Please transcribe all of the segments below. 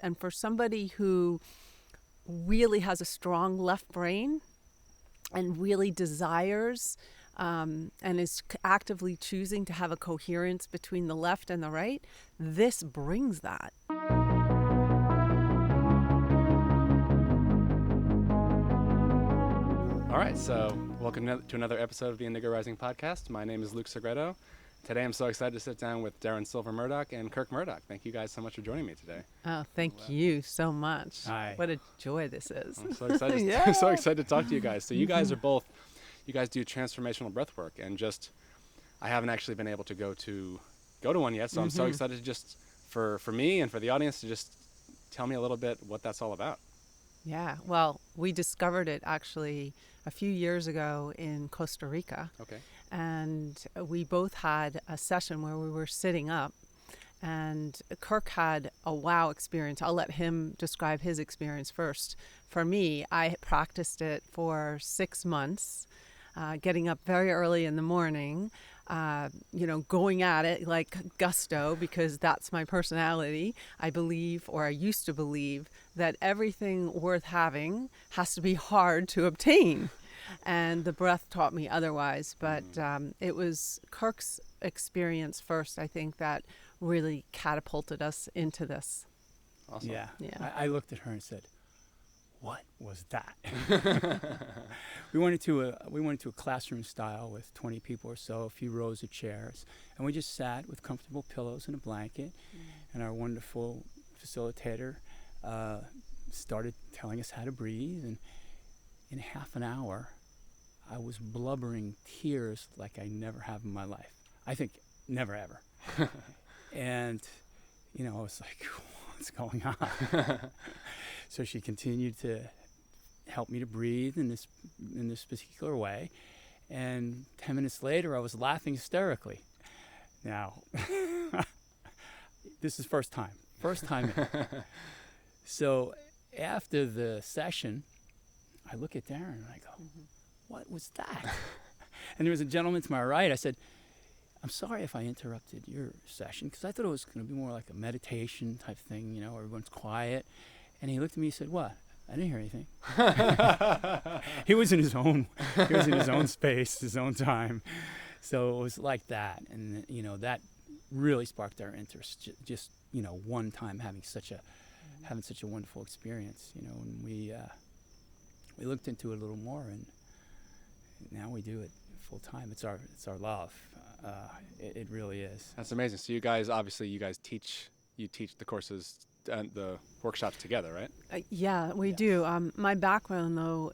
And for somebody who really has a strong left brain and really desires and is actively choosing to have a coherence between the left and the right, this brings that. All right, so welcome to another episode of the Indigo Rising podcast. My name is Luke Segredo. Today I'm so excited to sit down with Darryn Silver Murdoch and Kirk Murdoch. Thank you guys so much for joining me today. Oh, thank you so much. Hi. What a joy this is. I'm so excited. Yeah. So excited to talk to you guys. So you guys are both, you guys do transformational breath work, and I haven't actually been able to go to one yet. So I'm so excited to just for me and for the audience to just tell me a little bit what that's all about. Yeah, well, we discovered it actually a few years ago in Costa Rica. Okay. And we both had a session where we were sitting up, and Kirk had a wow experience. I'll let him describe his experience first. For me, I practiced it for 6 months, getting up very early in the morning, going at it like gusto, because that's my personality. I believe, or I used to believe, that everything worth having has to be hard to obtain. And the breath taught me otherwise. But it was Kirk's experience first, I think, that really catapulted us into this. Awesome. Yeah. Yeah. I looked at her and said, "What was that?" We went into a classroom style with 20 people or so, a few rows of chairs, and we just sat with comfortable pillows and a blanket. And our wonderful facilitator started telling us how to breathe, and in half an hour, I was blubbering tears like I never have in my life. I think never ever. And, I was like, what's going on? So she continued to help me to breathe in this particular way. And 10 minutes later, I was laughing hysterically. Now, this is first time in. So after the session, I look at Darryn and I go, "What was that?" And there was a gentleman to my right. I said, "I'm sorry if I interrupted your session, because I thought it was going to be more like a meditation type thing, everyone's quiet." And he looked at me and said, "What? I didn't hear anything." He was in his own space, his own time. So it was like that. And, that really sparked our interest. Just, one time having such a wonderful experience, and we looked into it a little more, and now we do it full time. It's our love. It really is. That's amazing. So you guys teach the courses and the workshops together, right? Yeah, we do. My background, though,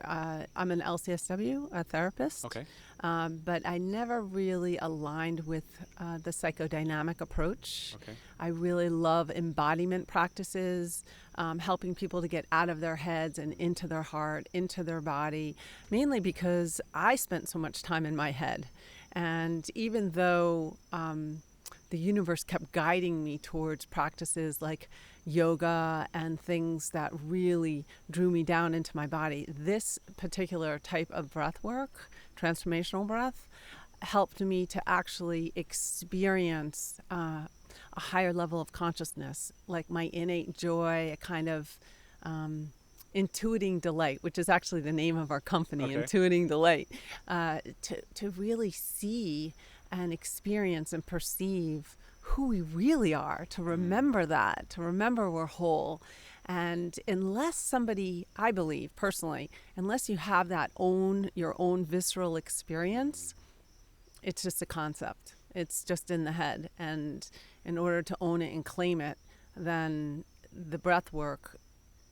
I'm an L.C.S.W, a therapist. Okay. But I never really aligned with the psychodynamic approach. Okay. I really love embodiment practices, helping people to get out of their heads and into their heart, into their body, mainly because I spent so much time in my head. And even though the universe kept guiding me towards practices like yoga and things that really drew me down into my body, this particular type of breath work, transformational breath, helped me to actually experience a higher level of consciousness, like my innate joy, a kind of intuiting delight, which is actually the name of our company, Okay. Intuiting Delight, to really see and experience and perceive who we really are, to remember that, to remember we're whole. And unless somebody, I believe personally, unless you have your own visceral experience, it's just a concept. It's just in the head. And in order to own it and claim it, then the breath work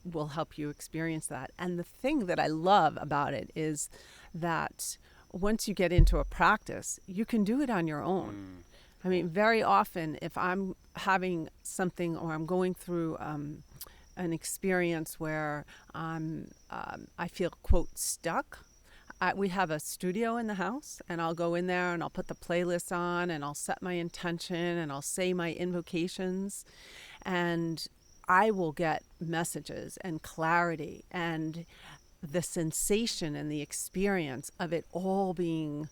will help you experience that. And the thing that I love about it is that once you get into a practice, you can do it on your own. I mean, very often if I'm having something or I'm going through an experience where I feel, quote, stuck, we have a studio in the house, and I'll go in there and I'll put the playlist on and I'll set my intention and I'll say my invocations, and I will get messages and clarity and the sensation and the experience of it all being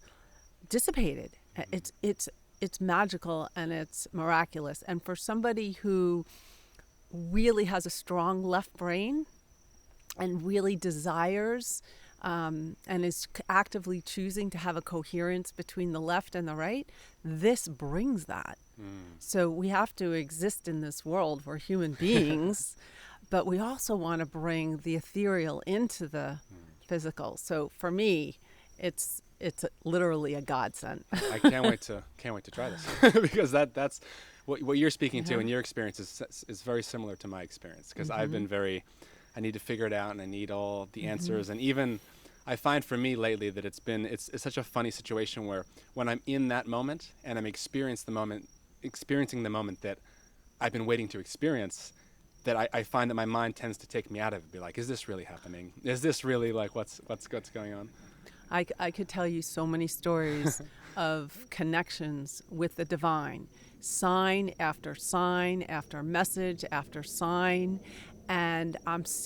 dissipated. It's magical and it's miraculous. And for somebody who really has a strong left brain and really desires and is actively choosing to have a coherence between the left and the right, this brings that. So we have to exist in this world. We're human beings, but we also want to bring the ethereal into the physical. So for me, it's literally a godsend. I can't wait to try this because that's what you're speaking to, and your experience is very similar to my experience, because I've been I need to figure it out, and I need all the answers. And even I find for me lately that it's such a funny situation where when I'm in that moment and I'm experiencing the moment that I've been waiting to experience, that I find that my mind tends to take me out of it, be like, is this really happening? Is this really like what's going on? I could tell you so many stories of connections with the divine, sign after message after sign, and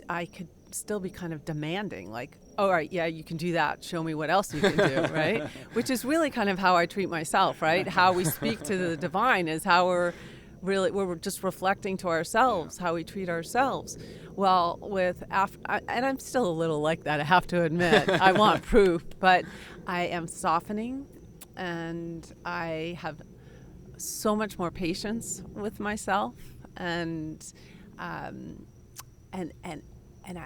I could still be kind of demanding, like, all right, yeah, you can do that. Show me what else you can do, right? Which is really kind of how I treat myself, right? How we speak to the divine is how we're just reflecting to ourselves, how we treat ourselves. Well, and I'm still a little like that, I have to admit. I want proof, but I am softening, and I have so much more patience with myself, and I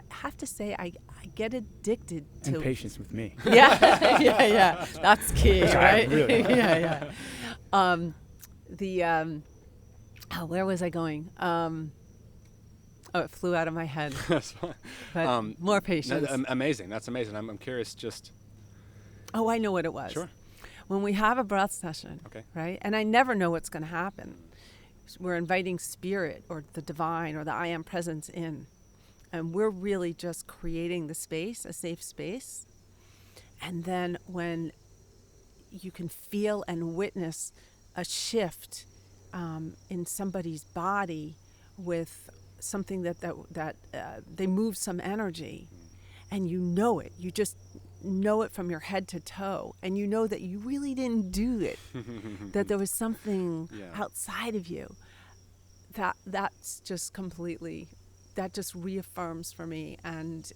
have to say, I get addicted to... And patience with me. Yeah. That's key, right? Really. Yeah. Where was I going? It flew out of my head. That's fine. But more patience. Amazing. That's amazing. I'm curious just... Oh, I know what it was. Sure. When we have a breath session, Okay. right? And I never know what's going to happen. We're inviting spirit or the divine or the I am presence in. And we're really just creating the space, a safe space. And then when you can feel and witness a shift in somebody's body with something that they move some energy, and you know it. You just know it from your head to toe, and you know that you really didn't do it, that there was something outside of you. That's just completely... That just reaffirms for me, and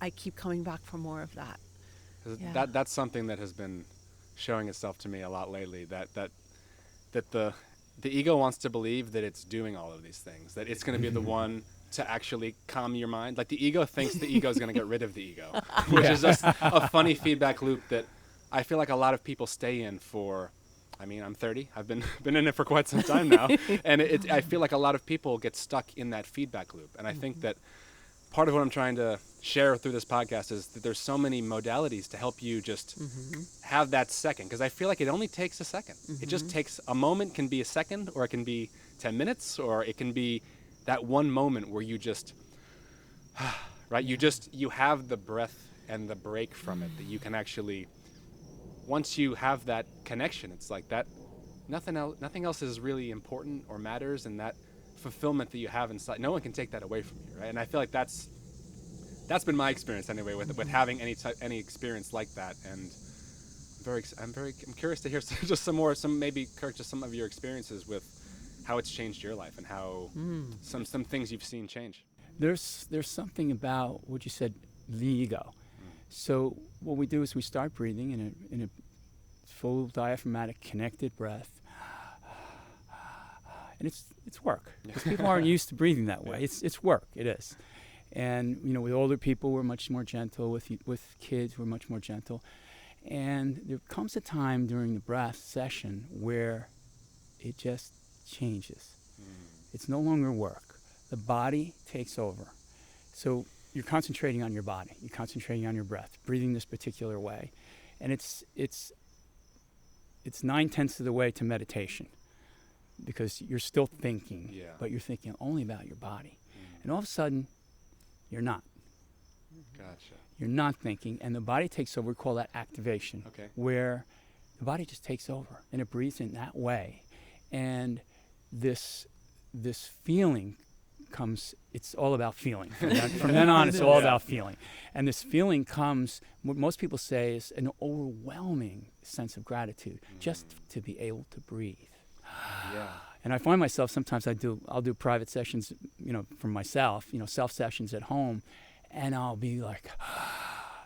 I keep coming back for more of that. Yeah. That's something that has been showing itself to me a lot lately, that the ego wants to believe that it's doing all of these things, that it's going to be the one to actually calm your mind. Like the ego thinks the ego is going to get rid of the ego, which is just a funny feedback loop that I feel like a lot of people stay in for... I mean, I'm 30. I've been in it for quite some time now, and I feel like a lot of people get stuck in that feedback loop. And I think that part of what I'm trying to share through this podcast is that there's so many modalities to help you just have that second, because I feel like it only takes a second. It just takes a moment. Can be a second, or it can be 10 minutes, or it can be that one moment where you just right. You have the breath and the break from it, that you can actually... Once you have that connection, it's like that, nothing else is really important or matters, and that fulfillment that you have inside, no one can take that away from you, right? And I feel like that's been my experience anyway with having any experience like that. And I'm curious to hear maybe Kirk, just some of your experiences with how it's changed your life and how some things you've seen change. There's something about what you said, the ego. So what we do is we start breathing in a full diaphragmatic connected breath, and it's work, because people aren't used to breathing that way. It's work. It is. And with older people, we're much more gentle. With kids, we're much more gentle. And there comes a time during the breath session where it just changes. It's no longer work. The body takes over. So you're concentrating on your body. You're concentrating on your breath, breathing this particular way. And it's 9/10 of the way to meditation, because you're still thinking, but you're thinking only about your body. And all of a sudden, you're not. Gotcha. You're not thinking, and the body takes over. We call that activation, where the body just takes over, and it breathes in that way. And this feeling comes, it's all about feeling. From then on, it's all about feeling. And this feeling comes, what most people say is an overwhelming sense of gratitude, just to be able to breathe. And I find myself sometimes I'll do private sessions, for myself, self sessions at home, and I'll be like,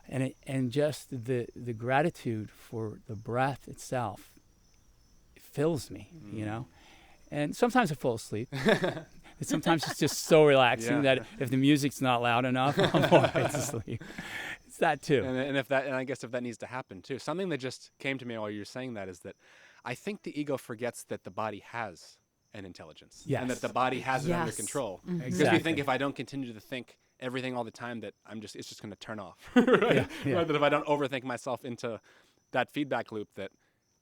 and just the gratitude for the breath itself fills me, And sometimes I fall asleep. Sometimes it's just so relaxing that if the music's not loud enough, I'm all right to sleep. It's that too. And I guess if that needs to happen too, something that just came to me while you were saying that is that I think the ego forgets that the body has an intelligence, and that the body has it under control. Because we think if I don't continue to think everything all the time, that it's just going to turn off. Right? That if I don't overthink myself into that feedback loop, that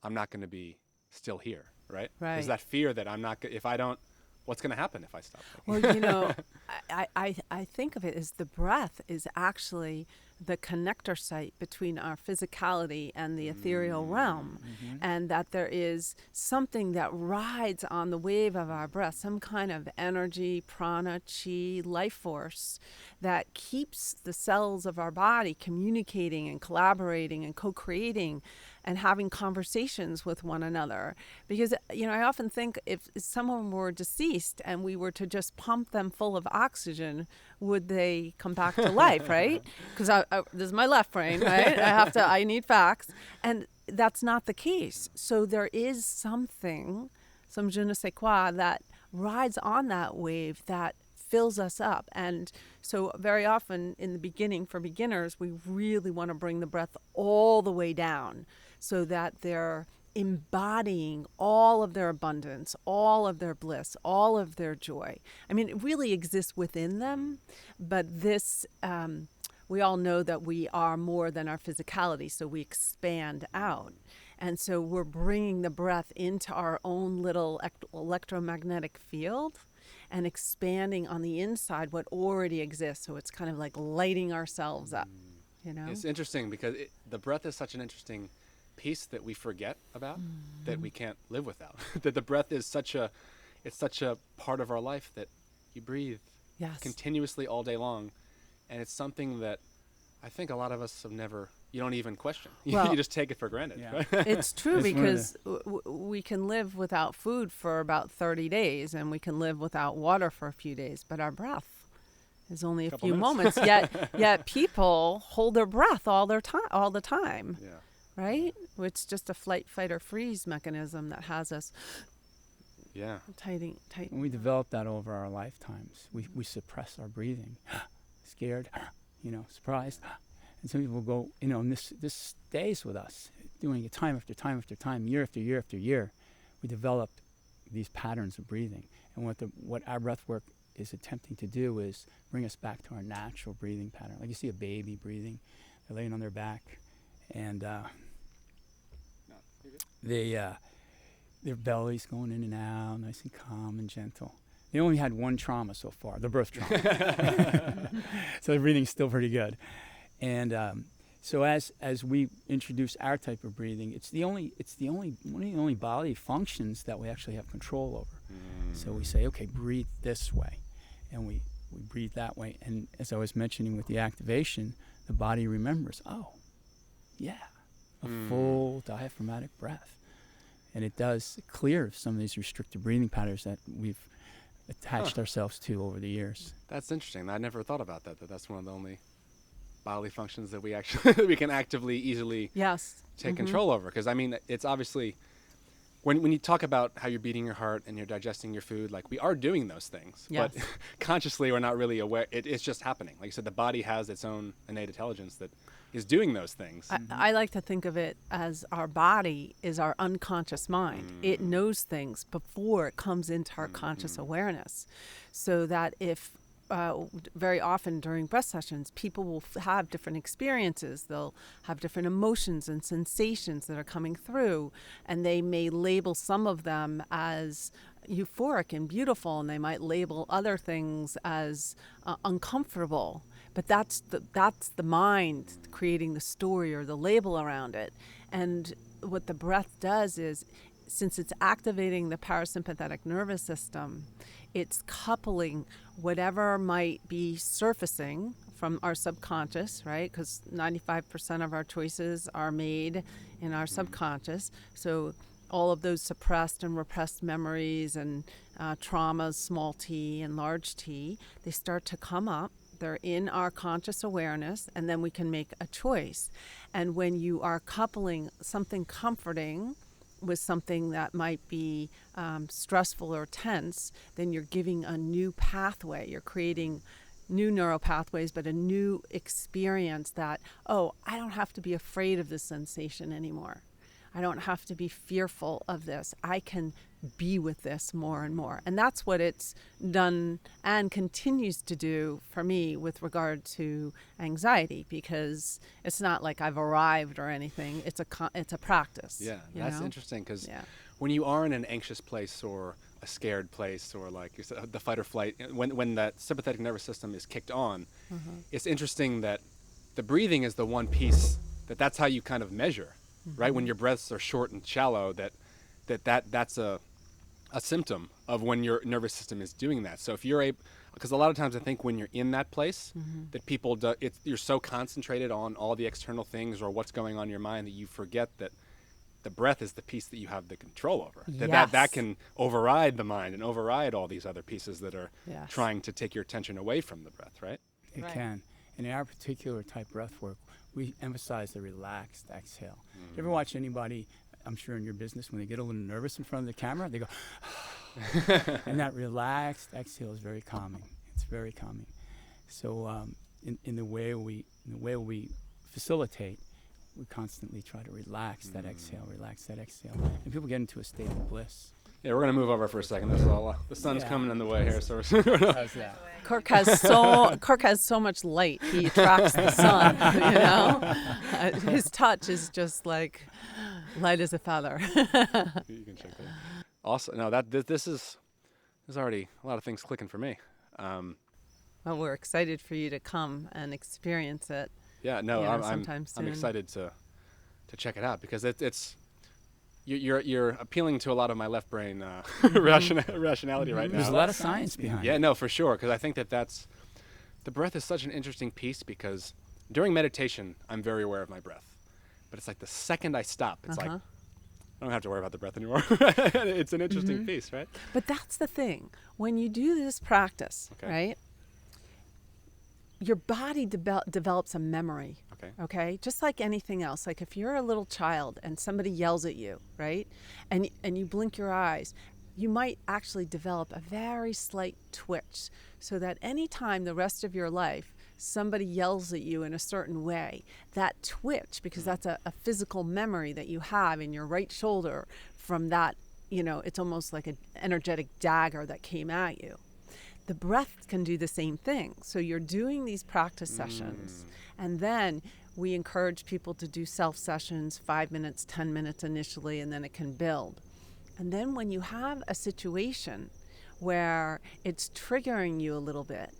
I'm not going to be still here. Right. There's that fear that I'm not. If I don't, what's going to happen if I stop thinking? Well, I think of it as the breath is actually the connector site between our physicality and the ethereal realm, and that there is something that rides on the wave of our breath, some kind of energy, prana, chi, life force that keeps the cells of our body communicating and collaborating and co-creating and having conversations with one another. Because, I often think if someone were deceased and we were to just pump them full of oxygen, would they come back to life, right? Because this is my left brain, right? I need facts. And that's not the case. So there is some je ne sais quoi, that rides on that wave that fills us up. And so very often in the beginning, for beginners, we really want to bring the breath all the way down so that they're embodying all of their abundance, all of their bliss, all of their joy. I mean, it really exists within them, but this, we all know that we are more than our physicality, so we expand out. And so we're bringing the breath into our own little electromagnetic field and expanding on the inside what already exists. So it's kind of like lighting ourselves up, It's interesting because the breath is such an interesting piece that we forget about, that we can't live without. That the breath is such a part of our life that you breathe continuously all day long, and it's something that I think a lot of us have never. You don't even question. Well, you just take it for granted. Yeah. Right? It's true because we can live without food for about 30 days, and we can live without water for a few days, but our breath is only a few moments. Yet people hold their breath all the time. Yeah. Right? It's just a flight, fight, or freeze mechanism that has us tight. When we develop that over our lifetimes, we suppress our breathing. Scared, surprised. And some people go, and this stays with us, doing it time after time after time, year after year after year. We develop these patterns of breathing. And what our breath work is attempting to do is bring us back to our natural breathing pattern. Like you see a baby breathing, they're laying on their back, and their belly's going in and out, nice and calm and gentle. They only had one trauma so far, the birth trauma. So the breathing's still pretty good. And so as we introduce our type of breathing, it's one of the only bodily functions that we actually have control over. So we say, okay, breathe this way, and we breathe that way. And as I was mentioning with the activation, the body remembers, a full diaphragmatic breath. And it does clear some of these restricted breathing patterns that we've attached ourselves to over the years. That's interesting. I never thought about that that's one of the only bodily functions that we actually we can actively, easily take control over. Because, I mean, it's obviously, when you talk about how you're beating your heart and you're digesting your food, like, we are doing those things. But consciously, we're not really aware. It's just happening. Like you said, the body has its own innate intelligence that is doing those things. I like to think of it as our body is our unconscious mind. It knows things before it comes into our conscious awareness. So that if very often during breath sessions, people will have different experiences. They'll have different emotions and sensations that are coming through, and they may label some of them as euphoric and beautiful, and they might label other things as uncomfortable. But that's the mind creating the story or the label around it. And what the breath does is, since it's activating the parasympathetic nervous system, it's coupling whatever might be surfacing from our subconscious, right? Because 95% of our choices are made in our subconscious. So all of those suppressed and repressed memories and traumas, small t and large t, they start to come up. They're in our conscious awareness, and then we can make a choice. And when you are coupling something comforting with something that might be stressful or tense, then you're giving a new pathway. You're creating new neural pathways, but a new experience that, oh, I don't have to be afraid of this sensation anymore. I don't have to be fearful of this. I can be with this more and more. And that's what it's done and continues to do for me with regard to anxiety, because it's not like I've arrived or anything. It's a practice. Yeah, that's know? interesting, because when you are in an anxious place or a scared place, or like you said, the fight or flight, when that sympathetic nervous system is kicked on, it's interesting that the breathing is the one piece that's how you kind of measure, right? When your breaths are short and shallow, that's a symptom of when your nervous system is doing that. So if you're able, because a lot of times I think when you're in that place, that people you're so concentrated on all the external things or what's going on in your mind that you forget that the breath is the piece that you have the control over. That can override the mind and override all these other pieces that are trying to take your attention away from the breath, right? It can. And in our particular type breath work, we emphasize the relaxed exhale. You ever watch anybody, I'm sure in your business, when they get a little nervous in front of the camera, they go, and that relaxed exhale is very calming. It's very calming. So in the way we facilitate, we constantly try to relax that exhale, and people get into a state of bliss. Yeah, we're gonna move over for a second. There's the sun's coming in the way here, so How's that? Kirk has so much light. He attracts the sun. You know, his touch is just like light as a feather. You can check that. Also, no, this is already a lot of things clicking for me. Well, we're excited for you to come and experience it. Yeah, no, sometime soon. I'm excited to check it out, because it's you're appealing to a lot of my left brain rationality right now. There's a lot of science behind it. Yeah, no, for sure, because I think that's the breath is such an interesting piece, because during meditation I'm very aware of my breath, but it's like the second I stop, it's like I don't have to worry about the breath anymore. It's an interesting piece, right? But that's the thing. When you do this practice, right, your body develops a memory. Okay. Just like anything else. Like if you're a little child and somebody yells at you, right, and you blink your eyes, you might actually develop a very slight twitch, so that anytime the rest of your life somebody yells at you in a certain way, that twitch, because that's a physical memory that you have in your right shoulder from that, it's almost like an energetic dagger that came at you. The breath can do the same thing. So you're doing these practice sessions, and then we encourage people to do self-sessions, 5 minutes, 10 minutes initially, and then it can build. And then when you have a situation where it's triggering you a little bit,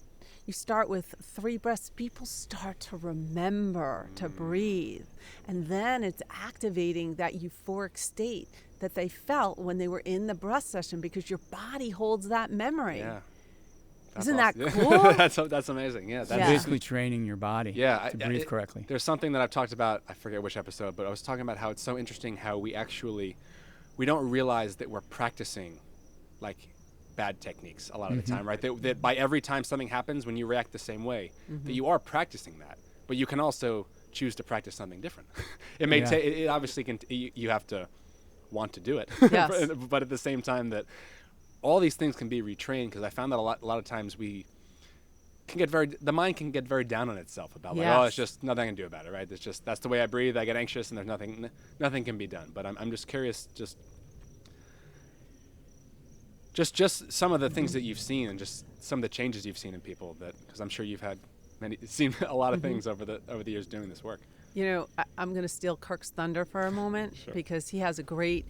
you start with 3 breaths. People start to remember to breathe. And then it's activating that euphoric state that they felt when they were in the breath session, because your body holds that memory. Yeah. Isn't awesome. that cool? That's amazing. Yeah, That's basically training your body to breathe correctly. There's something that I've talked about, I forget which episode, but I was talking about how it's so interesting how we don't realize that we're practicing like bad techniques a lot of the time, right? That by every time something happens, when you react the same way, that you are practicing that, but you can also choose to practice something different. It may take, it obviously can, you have to want to do it, Yes. but at the same time that all these things can be retrained, because I found that a lot of times the mind can get very down on itself about like, oh, it's just nothing I can do about it, right? It's just, that's the way I breathe. I get anxious and there's nothing can be done. But I'm just curious, just some of the things that you've seen, and just some of the changes you've seen in people, because I'm sure you've seen a lot of things over the years doing this work. I'm going to steal Kirk's thunder for a moment, because he has a great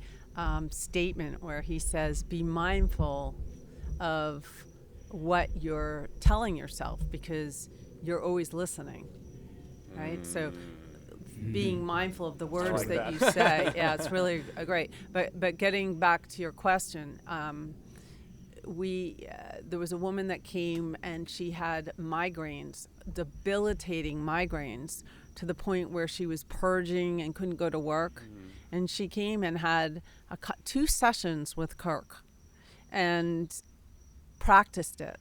statement where he says, be mindful of what you're telling yourself, because you're always listening, right? So being mindful of the words that you say. Yeah, it's really great. But getting back to your question, there was a woman that came and she had migraines, debilitating migraines, to the point where she was purging and couldn't go to work. and she came and had 2 sessions with Kirk and practiced it,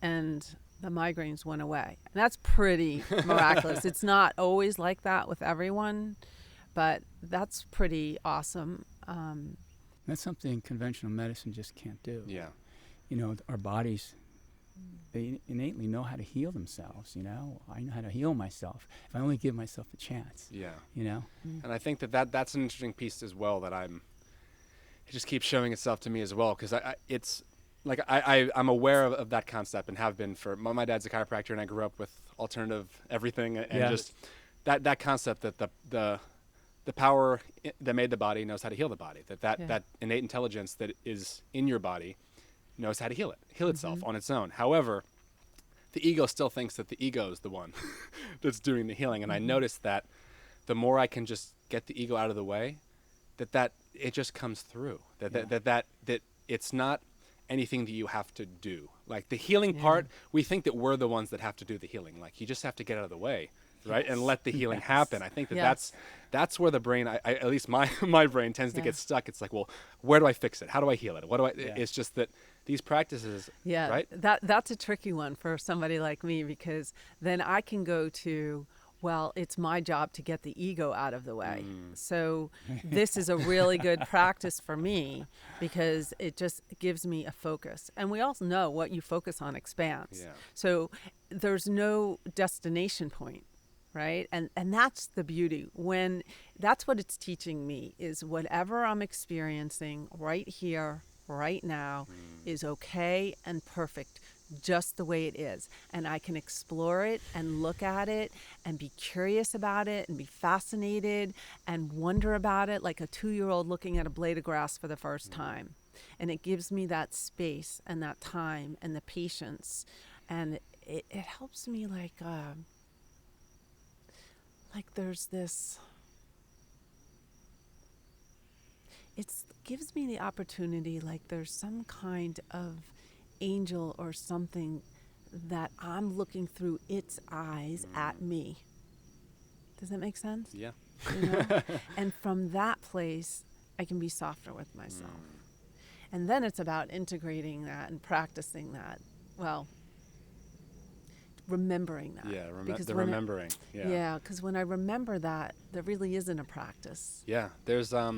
and the migraines went away. And that's pretty miraculous. It's not always like that with everyone, but that's pretty awesome. That's something conventional medicine just can't do. Yeah. You know, our bodies, they innately know how to heal themselves, you know. I know how to heal myself if I only give myself a chance. Yeah. You know? And I think that's an interesting piece as well that it just keeps showing itself to me as well, because it's like I'm aware of that concept and have been for my dad's a chiropractor, and I grew up with alternative everything, and just that concept that the power that made the body knows how to heal the body, that innate intelligence that is in your body knows how to heal itself on its own. However, the ego still thinks that the ego is the one that's doing the healing, and I noticed that the more I can just get the ego out of the way, that it just comes through. That it's not anything that you have to do. Like the healing part, we think that we're the ones that have to do the healing. Like you just have to get out of the way, right? And let the healing happen. I think that's where the brain, at least my brain tends to get stuck. It's like, well, where do I fix it? How do I heal it? What do I? It's just that these practices, right? That's a tricky one for somebody like me, because then I can go to, well, it's my job to get the ego out of the way. So this is a really good practice for me, because it just gives me a focus. And we all know what you focus on expands. Yeah. So there's no destination point, right? And that's the beauty. When that's what it's teaching me, is whatever I'm experiencing right here, right now is okay and perfect, just the way it is. And I can explore it and look at it and be curious about it and be fascinated and wonder about it, like a 2-year-old looking at a blade of grass for the first time. And it gives me that space and that time and the patience. And it helps me like there's this, it gives me the opportunity, like there's some kind of angel or something that I'm looking through its eyes at me. Does that make sense? Yeah. You know? And from that place, I can be softer with myself. And then it's about integrating that and practicing that. Well, remembering that. Yeah, Because remembering. Yeah, because when I remember that, there really isn't a practice. Yeah, there's I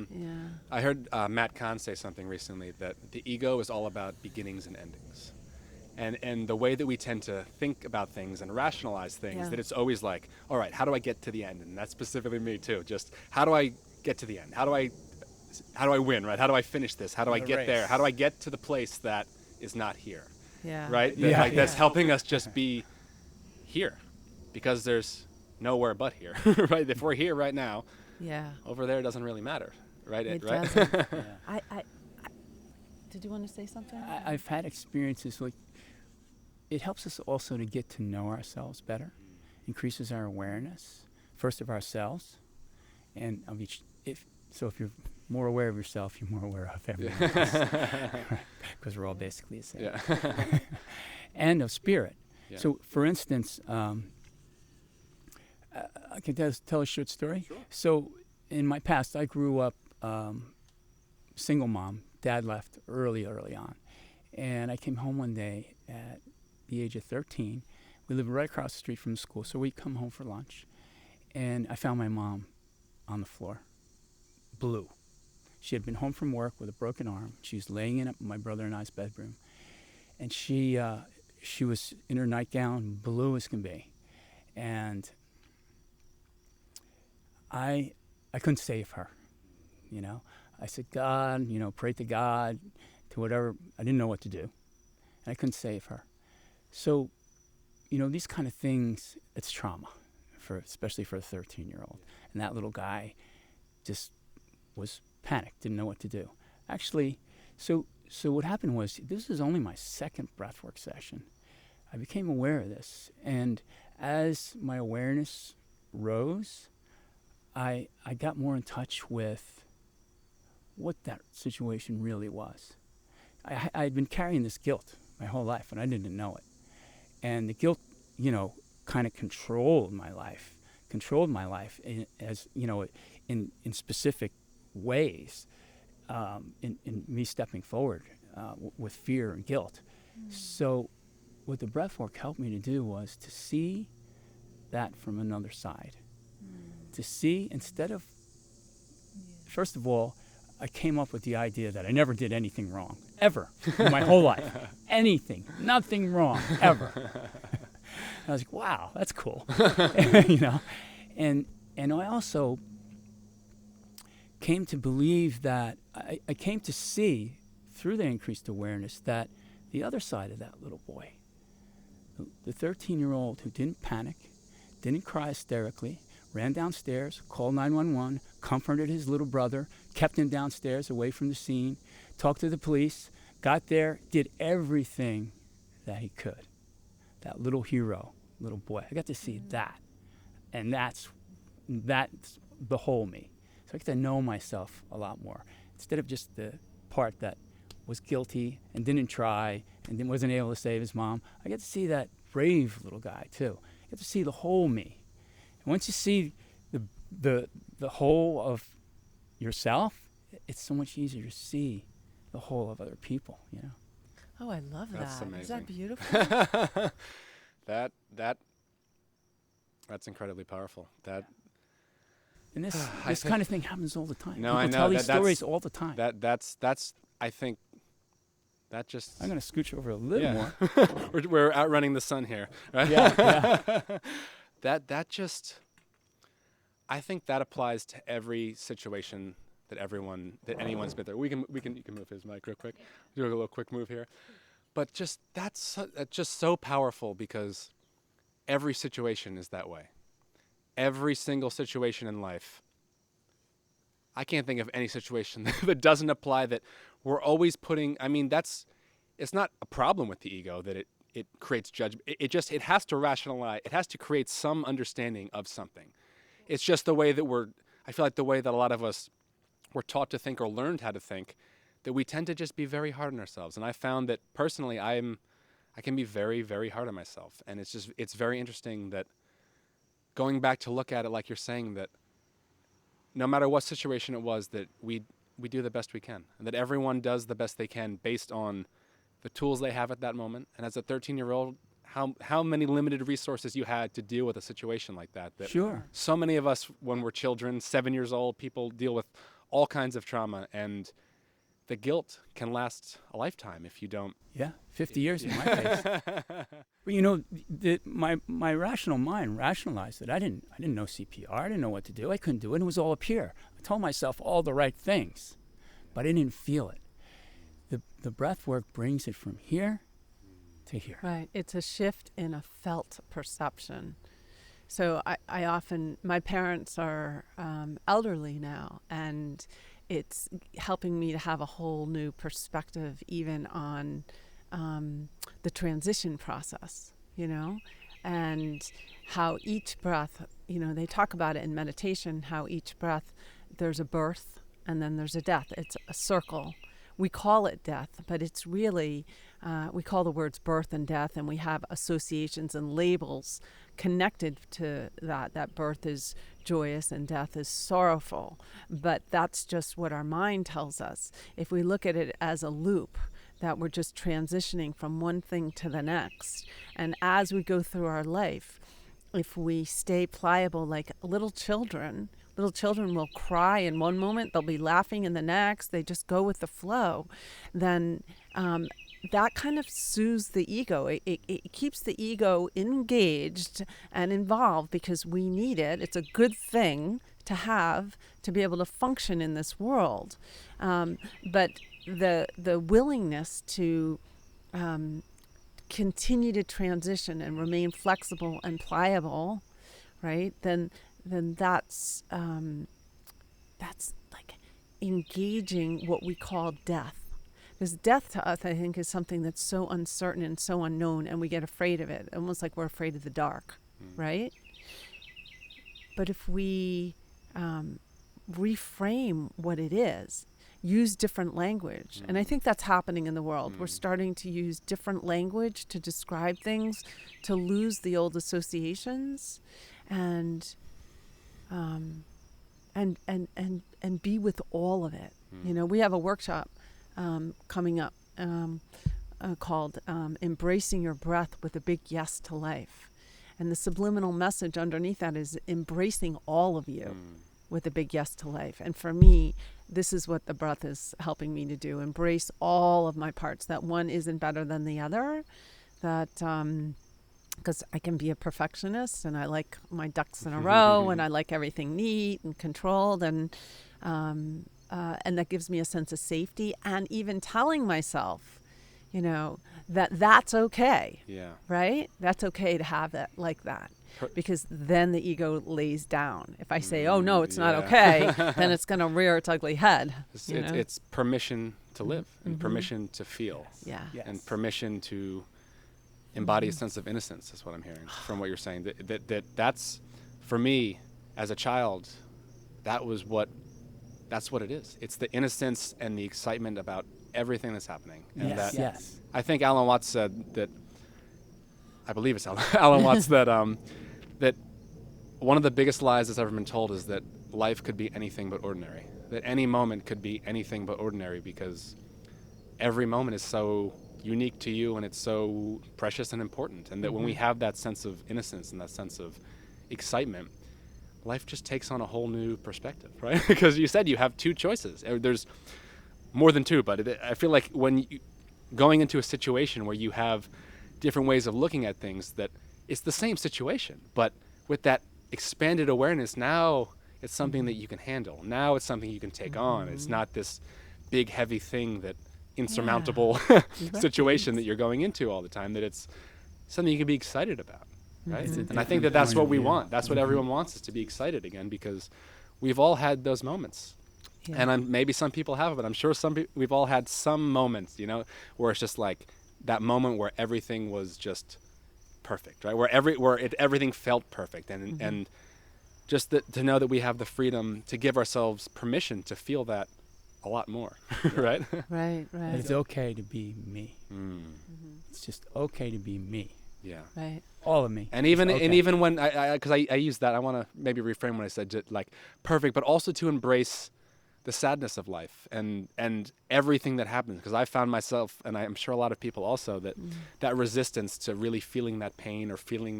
heard Matt Kahn say something recently, that the ego is all about beginnings and endings. And the way that we tend to think about things and rationalize things, that it's always like, all right, how do I get to the end? And that's specifically me too. Just how do I get to the end? How do I win, right? How do I finish this? How do I get there? How do I get to the place that is not here? Yeah. Right? That's helping us just be here, because there's nowhere but here, right? If we're here right now, over there doesn't really matter, right? It right? doesn't. I did you want to say something? I've had experiences like, it helps us also to get to know ourselves better, increases our awareness, first of ourselves, and of each. If you're more aware of yourself, you're more aware of everyone else, because we're all basically the same. Yeah. And of spirit. Yeah. So, for instance, I can tell a short story. Sure. So, in my past, I grew up single mom. Dad left early on. And I came home one day at the age of 13. We lived right across the street from the school, so we'd come home for lunch. And I found my mom on the floor, blue. She had been home from work with a broken arm. She was laying in my brother and I's bedroom. And she was in her nightgown, blue as can be. And I couldn't save her, you know. I said, God, you know, prayed to God, to whatever. I didn't know what to do. And I couldn't save her. So, you know, these kind of things, it's trauma, especially for a 13-year-old. And that little guy just was panicked, didn't know what to do. Actually, so what happened was, this was only my second breathwork session. I became aware of this. And as my awareness rose, I got more in touch with what that situation really was. I had been carrying this guilt my whole life, and I didn't know it. And the guilt, you know, kind of controlled my life in specific ways in me stepping forward with fear and guilt. So what the breath work helped me to do was to see that from another side. To see, instead of, first of all, I came up with the idea that I never did anything wrong, ever, in my whole life. Anything, nothing wrong, ever. I was like, wow, that's cool. You know? And I also came to believe that, I came to see, through the increased awareness, that the other side of that little boy, the 13-year-old who didn't panic, didn't cry hysterically, ran downstairs, called 911, comforted his little brother, kept him downstairs away from the scene, talked to the police, got there, did everything that he could. That little hero, little boy. I got to see that. And that's the whole me. So I get to know myself a lot more. Instead of just the part that was guilty and didn't try and then wasn't able to save his mom, I get to see that brave little guy too. I get to see the whole me. And once you see the whole of yourself, it's so much easier to see the whole of other people, you know. Oh, I love That's that. amazing. Is that beautiful? That's incredibly powerful. That And this kind of thing happens all the time. No, People I know. tell these That's- stories all the time. that's I think that just I'm going to scooch over a little more. we're outrunning the sun here. Right? Yeah. that just, I think that applies to every situation that anyone's been through. You can move his mic real quick. Do a little quick move here. But just that's just so powerful, because every situation is that way. Every single situation in life. I can't think of any situation that doesn't apply, that we're always putting, it's not a problem with the ego that it creates judgment. It has to rationalize. It has to create some understanding of something. It's just the way that I feel like the way that a lot of us were taught to think or learned how to think, that we tend to just be very hard on ourselves. And I found that personally, I can be very, very hard on myself. And it's very interesting that going back to look at it, like you're saying, that no matter what situation it was, that we do the best we can, and that everyone does the best they can based on the tools they have at that moment. And as a 13-year-old, how many limited resources you had to deal with a situation like that. Sure. So many of us, when we're children, 7 years old, people deal with all kinds of trauma, and the guilt can last a lifetime if you don't. Yeah, 50 years in my case. But you know, my rational mind rationalized it. I didn't know CPR. I didn't know what to do. I couldn't do it. It was all up here. I told myself all the right things, but I didn't feel it. The breath work brings it from here to here. Right. It's a shift in a felt perception. So I often, my parents are elderly now, and it's helping me to have a whole new perspective even on the transition process, you know, and how each breath, you know, they talk about it in meditation, how each breath, there's a birth and then there's a death. It's a circle. We call it death, but it's really, we call the words birth and death, and we have associations and labels connected to that. That birth is joyous and death is sorrowful, but that's just what our mind tells us. If we look at it as a loop, that we're just transitioning from one thing to the next, and as we go through our life, if we stay pliable like little children will cry in one moment, they'll be laughing in the next, they just go with the flow, then that kind of soothes the ego. It keeps the ego engaged and involved because we need it. It's a good thing to have to be able to function in this world. But the willingness to continue to transition and remain flexible and pliable, right? Then that's like engaging what we call death. Because death to us, I think, is something that's so uncertain and so unknown, and we get afraid of it, almost like we're afraid of the dark, right? But if we reframe what it is, use different language, and I think that's happening in the world. We're starting to use different language to describe things, to lose the old associations, and and be with all of it. You know, we have a workshop coming up called Embracing Your Breath with a Big Yes to Life. And the subliminal message underneath that is embracing all of you with a big yes to life. And for me, this is what the breath is helping me to do. Embrace all of my parts, that one isn't better than the other, that because I can be a perfectionist and I like my ducks in a row and I like everything neat and controlled, and that gives me a sense of safety, and even telling myself, you know, that's okay. Yeah. Right? That's okay to have it like that. Because then the ego lays down. If I say, oh, no, it's not okay, then it's going to rear its ugly head. It's permission to live and permission to feel. Yeah. Yes. And permission to embody a sense of innocence is what I'm hearing from what you're saying. That's, for me, as a child, that's what it is. It's the innocence and the excitement about everything that's happening. And Yes. I think Alan Watts said that, I believe it's Alan Watts, that that one of the biggest lies that's ever been told is that life could be anything but ordinary. That any moment could be anything but ordinary, because every moment is so unique to you and it's so precious and important. And that when we have that sense of innocence and that sense of excitement, life just takes on a whole new perspective, right? Because you said you have two choices. There's more than two, but I feel like when going into a situation where you have different ways of looking at things, that it's the same situation, but with that expanded awareness, now it's something that you can handle. Now it's something you can take on. It's not this big, heavy thing, that insurmountable situation that you're going into all the time, that it's something you can be excited about, right? And I think that's what we want. That's what everyone wants, is to be excited again, because we've all had those moments. Yeah. And maybe some people have, but I'm sure we've all had some moments, you know, where it's just like that moment where everything was just perfect, right? Where everything felt perfect, and just to know that we have the freedom to give ourselves permission to feel that a lot more, right? Right. It's okay to be me. It's just okay to be me. Yeah. Right. All of me. And even when because I use that, I want to maybe reframe what I said, to like perfect, but also to embrace the sadness of life and everything that happens, because I found myself, and I'm sure a lot of people also, that resistance to really feeling that pain, or feeling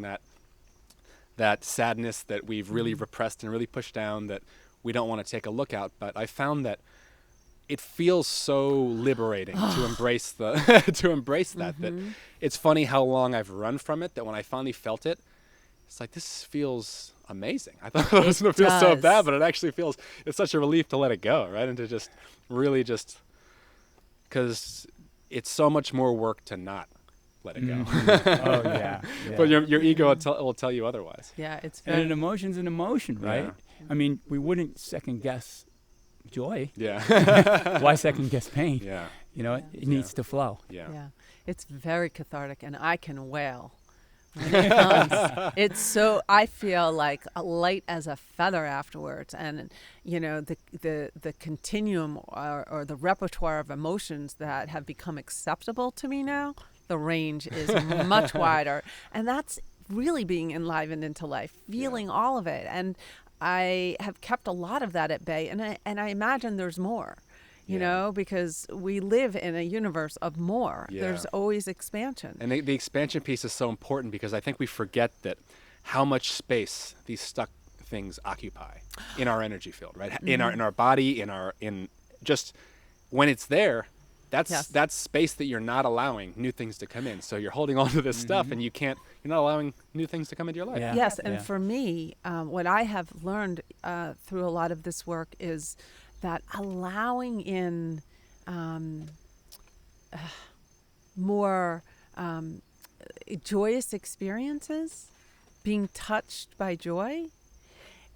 that sadness that we've really repressed and really pushed down, that we don't want to take a look at. But I found that it feels so liberating to embrace that it's funny how long I've run from it, that when I finally felt it, it's like, this feels amazing. I thought it was going to feel so bad, but it actually it's such a relief to let it go, right? And to just really because it's so much more work to not let it go. Oh, yeah. But your ego will tell you otherwise. Yeah, it's And an emotion's an emotion, right? Yeah. I mean, we wouldn't second guess joy. Yeah. Why second guess pain? Yeah. You know, it needs to flow. Yeah. Yeah, it's very cathartic, and I can wail when it comes. It's so, I feel like light as a feather afterwards, and you know, the continuum or the repertoire of emotions that have become acceptable to me now, the range is much wider, and that's really being enlivened into life, feeling all of it. And I have kept a lot of that at bay, and I imagine there's more. You know, because we live in a universe of more. Yeah. There's always expansion. And the expansion piece is so important, because I think we forget that how much space these stuck things occupy in our energy field, right? In our body, in just when it's there, that's space that you're not allowing new things to come in. So you're holding on to this stuff, and you're not allowing new things to come into your life. Yeah. Yes, and for me, what I have learned through a lot of this work is that allowing in more joyous experiences, being touched by joy,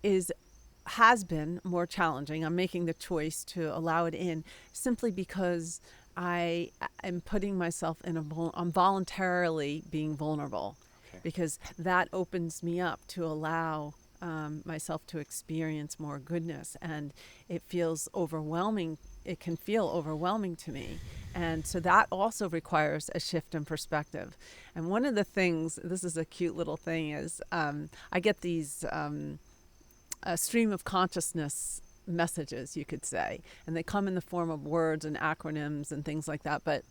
has been more challenging. I'm making the choice to allow it in, simply because I am putting myself in I'm voluntarily being vulnerable, because that opens me up to allow myself to experience more goodness, and it feels overwhelming. It can feel overwhelming to me, and so that also requires a shift in perspective. And one of the things, this is a cute little thing, is I get these a stream of consciousness messages, you could say, and they come in the form of words and acronyms and things like that. But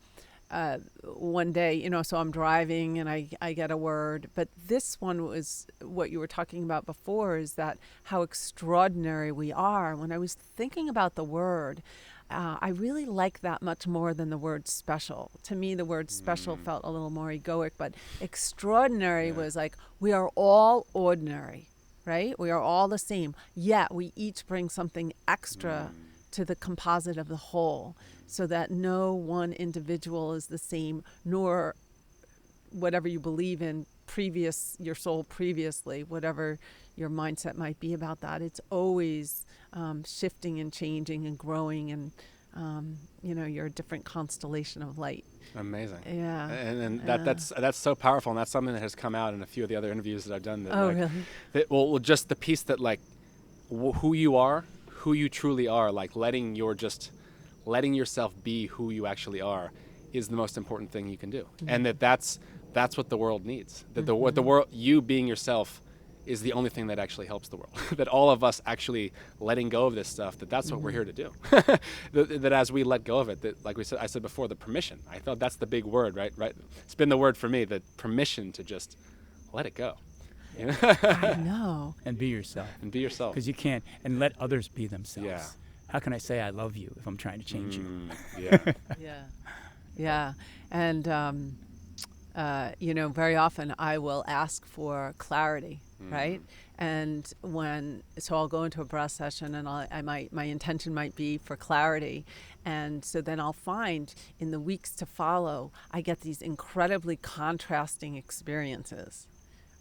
one day, so I'm driving and I get a word, but this one was what you were talking about before, is that how extraordinary we are. When I was thinking about the word, I really like that much more than the word special. To me, the word special felt a little more egoic, but extraordinary was like, we are all ordinary, right? We are all the same, yet we each bring something extra to the composite of the whole, so that no one individual is the same, nor whatever you believe in your soul previously, whatever your mindset might be about that. It's always shifting and changing and growing, and you're a different constellation of light. Amazing. Yeah. And that's so powerful, and that's something that has come out in a few of the other interviews that I've done. That, Really? Just the piece that who you are, who you truly are, letting yourself be who you actually are, is the most important thing you can do, and that's what the world needs. That what the world, you being yourself, is the only thing that actually helps the world. That all of us actually letting go of this stuff, that's what we're here to do. that as we let go of it, that I said before, the permission. I thought that's the big word, right? It's been the word for me, the permission to just let it go. I know. And be yourself. Because you can't, and let others be themselves. Yeah. How can I say I love you if I'm trying to change you? Yeah. Yeah. And, very often I will ask for clarity, right? And so I'll go into a breath session, and my intention might be for clarity. And so then I'll find in the weeks to follow, I get these incredibly contrasting experiences.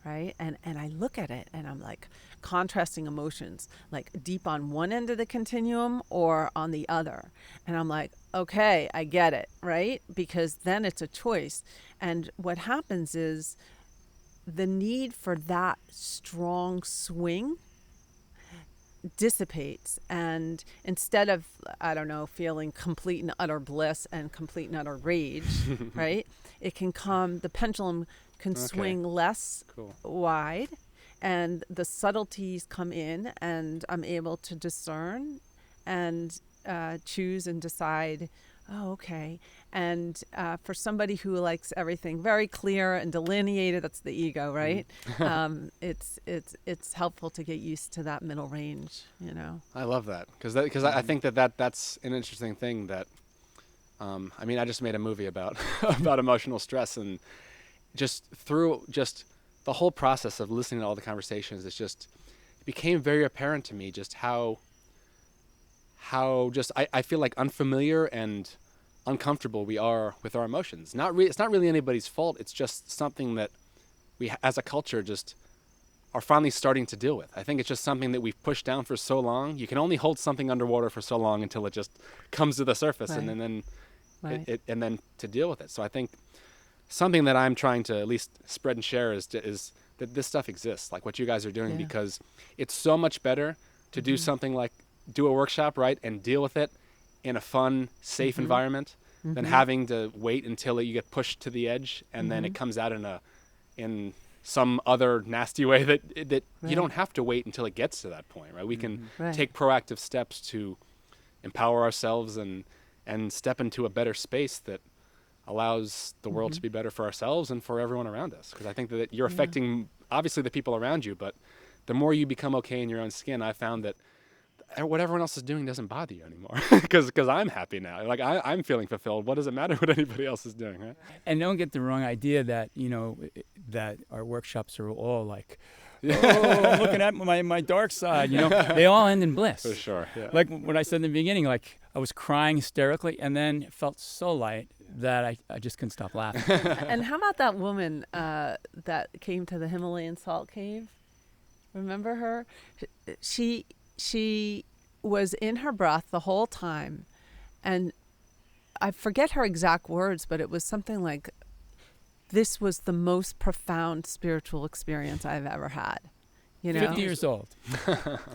Right? And I look at it and I'm like, contrasting emotions, like deep on one end of the continuum or on the other. And I'm like, okay, I get it, right? Because then it's a choice. And what happens is the need for that strong swing dissipates. And instead of, feeling complete and utter bliss and complete and utter rage, right? It can come, the pendulum can swing less wide, and the subtleties come in, and I'm able to discern and choose and decide, okay. And for somebody who likes everything very clear and delineated, that's the ego, right? It's helpful to get used to that middle range, I love that, because I think that's an interesting thing that, I just made a movie about emotional stress, and just through the whole process of listening to all the conversations, it became very apparent to me just how I feel like unfamiliar and uncomfortable we are with our emotions. It's not really anybody's fault. It's just something that we as a culture just are finally starting to deal with. I think it's just something that we've pushed down for so long. You can only hold something underwater for so long until it just comes to the surface, and then and then to deal with it. So I think something that I'm trying to at least spread and share is that this stuff exists, like what you guys are doing, because it's so much better to do something like do a workshop, right, and deal with it in a fun, safe environment than having to wait until you get pushed to the edge and then it comes out in some other nasty way that you don't have to wait until it gets to that point, right? We can take proactive steps to empower ourselves and step into a better space that allows the world to be better for ourselves and for everyone around us. Because I think that you're affecting, obviously, the people around you, but the more you become okay in your own skin, I found that what everyone else is doing doesn't bother you anymore. Because I'm happy now. Like, I'm feeling fulfilled. What does it matter what anybody else is doing, right? And don't get the wrong idea that, that our workshops are all like, I'm looking at my dark side, They all end in bliss. For sure, yeah. Like what I said in the beginning, like I was crying hysterically and then it felt so light that I just couldn't stop laughing. And how about that woman that came to the Himalayan salt cave? Remember her? She was in her breath the whole time, and I forget her exact words, but it was something like, this was the most profound spiritual experience I've ever had. 50 years old.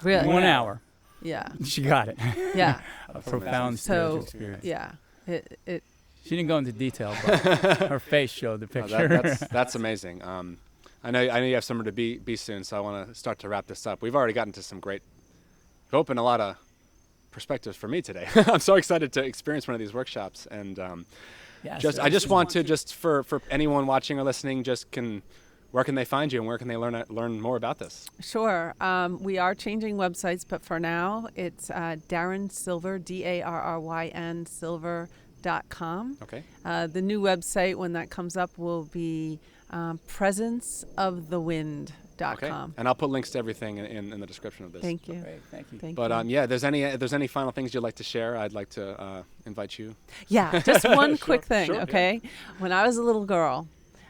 Really? 1 hour. Yeah. She got it. Yeah. A profound spiritual experience. Yeah. She didn't go into detail, but her face showed the picture. That's amazing. I know you have somewhere to be soon, so I want to start to wrap this up. We've already gotten to some great, you've opened a lot of perspectives for me today. I'm so excited to experience one of these workshops, and I just want to just for anyone watching or listening, where can they find you and where can they learn more about this? Sure. We are changing websites, but for now, it's Darryn Silver, DARRYN Silver.com. Okay. The new website, when that comes up, will be presenceofthewind.com. Okay. And I'll put links to everything in the description of this. Thank you. Great, thank you. Thank But you. if there's any final things you'd like to share, I'd like to invite you. Yeah, just one quick thing, sure, okay? Yeah. When I was a little girl,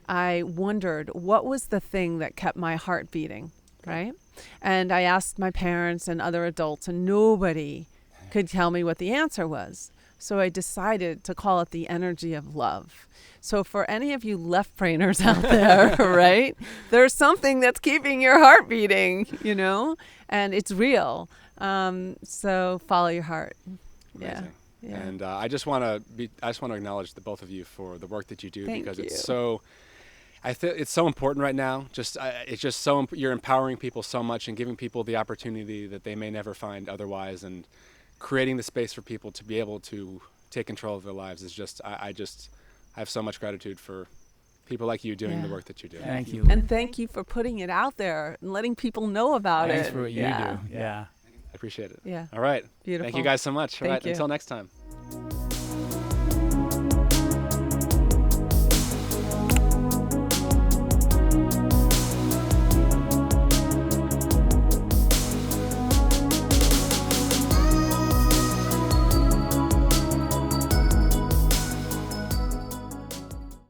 I wondered what was the thing that kept my heart beating, right? And I asked my parents and other adults, and nobody could tell me what the answer was. So I decided to call it the energy of love. So for any of you left brainers out there, right, there's something that's keeping your heart beating, and it's real. So follow your heart. Amazing. Yeah. And I just want to acknowledge the both of you for the work that you do. Thank because you. it's so. I think it's so important right now. It's just so you're empowering people so much and giving people the opportunity that they may never find otherwise, and creating the space for people to be able to take control of their lives is just. I have so much gratitude for people like you doing the work that you do. Thank you. And thank you for putting it out there and letting people know about it. Thanks for what you do. Yeah. I appreciate it. Yeah. All right. Beautiful. Thank you guys so much. All Thank right. you. Until next time.